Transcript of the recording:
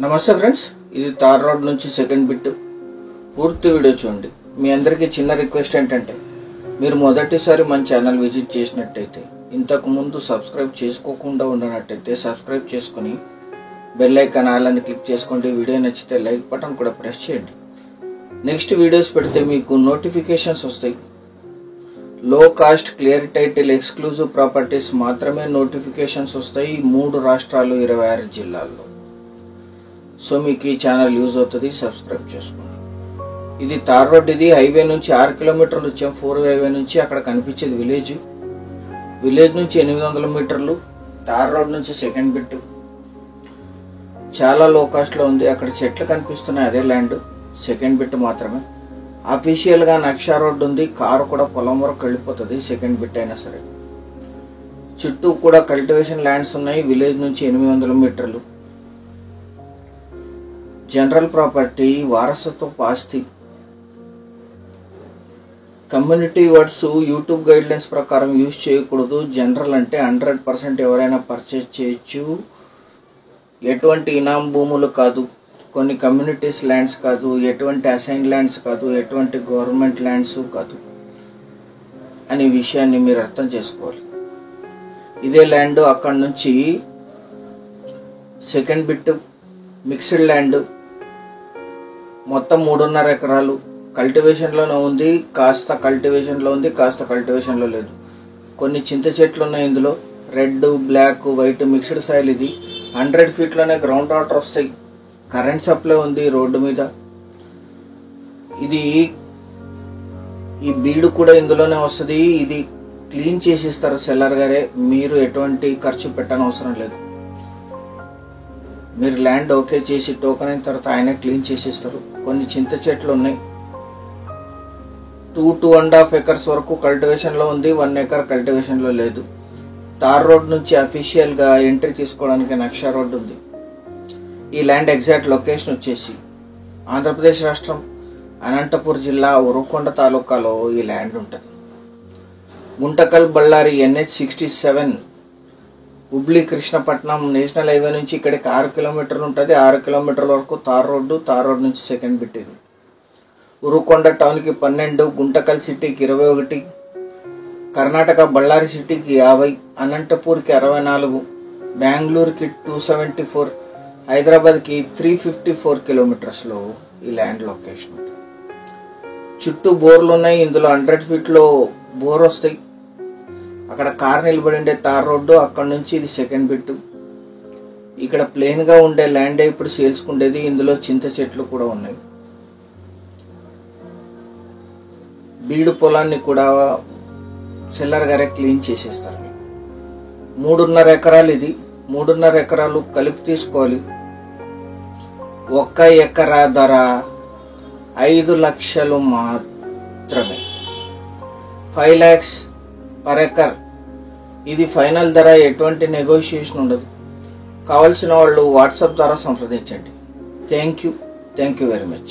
నమస్తే ఫ్రెండ్స్, ఇది తార్ రోడ్ నుంచి సెకండ్ బిట్. పూర్తి వీడియో చూడండి. మీ అందరికీ చిన్న రిక్వెస్ట్ ఏంటంటే, మీరు మొదటిసారి మన ఛానల్ విజిట్ చేసినట్టయితే, ఇంతకు ముందు సబ్స్క్రైబ్ చేసుకోకుండా ఉన్నట్టయితే సబ్స్క్రైబ్ చేసుకుని బెల్ ఐకాన్ ఆల్ అని క్లిక్ చేసుకోండి. వీడియో నచ్చితే లైక్ బటన్ కూడా ప్రెస్ చేయండి. నెక్స్ట్ వీడియోస్ పెడితే మీకు నోటిఫికేషన్స్ వస్తాయి. లో cost clear title exclusive properties మాత్రమే నోటిఫికేషన్స్ వస్తాయి. 3 రాష్ట్రాలు 26 జిల్లాల్లో. సో మీకు ఈ ఛానల్ యూజ్ అవుతుంది, సబ్స్క్రైబ్ చేసుకోండి. ఇది తార్ రోడ్. ఇది హైవే నుంచి 6 కిలోమీటర్లు వచ్చాం. 4 హైవే నుంచి అక్కడ కనిపించేది విలేజ్ నుంచి 800 మీటర్లు. తార్ రోడ్ నుంచి సెకండ్ బిట్. చాలా లో కాస్ట్లో ఉంది. అక్కడ చెట్లు కనిపిస్తున్నాయి, అదే ల్యాండ్. సెకండ్ బిట్ మాత్రమే. అఫీషియల్గా నక్షా రోడ్ ఉంది. కారు కూడా పొలం వరకు వెళ్ళిపోతుంది, సెకండ్ బిట్ అయినా సరే. చుట్టూ కూడా కల్టివేషన్ ల్యాండ్స్ ఉన్నాయి. విలేజ్ నుంచి 800 మీటర్లు. జనరల్ ప్రాపర్టీ, వారసత్వ ఆస్తి. కమ్యూనిటీ వర్డ్స్ యూట్యూబ్ గైడ్లైన్స్ ప్రకారం యూజ్ చేయకూడదు. జనరల్ అంటే 100% ఎవరైనా పర్చేజ్ చేయొచ్చు. ఎటువంటి ఇనాం భూములు కాదు, కొన్ని కమ్యూనిటీస్ ల్యాండ్స్ కాదు, ఎటువంటి అసైన్ ల్యాండ్స్ కాదు, ఎటువంటి గవర్నమెంట్ ల్యాండ్స్ కాదు అనే విషయాన్ని మీరు అర్థం చేసుకోవాలి. ఇదే ల్యాండ్ అక్కడి నుంచి సెకండ్ బిట్ మిక్స్డ్ ల్యాండ్. మొత్తం 3.5 ఎకరాలు కల్టివేషన్లోనే ఉంది. కాస్త కల్టివేషన్లో ఉంది, కాస్త కల్టివేషన్లో లేదు. కొన్ని చింత చెట్లు ఉన్నాయి ఇందులో. Red, black, white mixed soil. ఇది 100 ఫీట్లోనే గ్రౌండ్ వాటర్ వస్తాయి. కరెంట్ సప్లై ఉంది రోడ్డు మీద. ఇది ఈ బీడు కూడా ఇందులోనే వస్తుంది. ఇది క్లీన్ చేసిస్తారు సెల్లర్ గారే. మీరు ఎటువంటి ఖర్చు పెట్టనవసరం లేదు. మీరు ల్యాండ్ ఓకే చేసి టోకెన్ అయిన తర్వాత ఆయనే క్లీన్ చేసిస్తారు. కొన్ని చింత చెట్లు ఉన్నాయి. 2.5 ఎకర్స్ వరకు కల్టివేషన్లో ఉంది. 1 ఎకర్ కల్టివేషన్లో లేదు. తార్ రోడ్ నుంచి అఫీషియల్గా ఎంట్రీ తీసుకోవడానికి నక్షా రోడ్ ఉంది. ఈ ల్యాండ్ ఎగ్జాక్ట్ లొకేషన్ వచ్చేసి ఆంధ్రప్రదేశ్ రాష్ట్రం అనంతపూర్ జిల్లా ఉరవకొండ తాలూకాలో ఈ ల్యాండ్ ఉంటుంది. Guntakal Bellary NH67 Hubli Krishnapatnam national highway నుంచి ఇక్కడికి 6 కిలోమీటర్లు ఉంటుంది. 6 కిలోమీటర్ల వరకు తార్ రోడ్ నుంచి సెకండ్ బిట్. ఇది ఉరవకొండ టౌన్కి 12, గుంటకల్ సిటీకి 21, కర్ణాటక బళ్ళారి సిటీకి 50, అనంతపూర్కి 64, బెంగళూరుకి 274, హైదరాబాద్కి 354 కిలోమీటర్స్లో ఈ ల్యాండ్ లొకేషన్. చుట్టూ బోర్లు ఉన్నాయి. ఇందులో 100 ఫీట్లో బోర్ వస్తాయి. అక్కడ కార్ నిలబడి ఉండే తార్ రోడ్డు, అక్కడ నుంచి ఇది సెకండ్ బిట్. ఇక్కడ ప్లెయిన్గా ఉండే ల్యాండే ఇప్పుడు సేల్చుకుండేది. ఇందులో చింత చెట్లు కూడా ఉన్నాయి. బీడు పొలాన్ని కూడా సెల్లర్ గారే క్లీన్ చేసేస్తారు. 3.5 ఎకరాలు. ఇది 3.5 ఎకరాలు కలిపి తీసుకోవాలి. 1 ఎకరా ధర 5 లక్షలు మాత్రమే. 5 lakhs పర్ ఎకర్. ఇది ఫైనల్ ధర. ఎటువంటి నెగోషియేషన్ ఉండదు. కావాల్సిన వాళ్ళు వాట్సాప్ ద్వారా సంప్రదించండి. Thank you very much.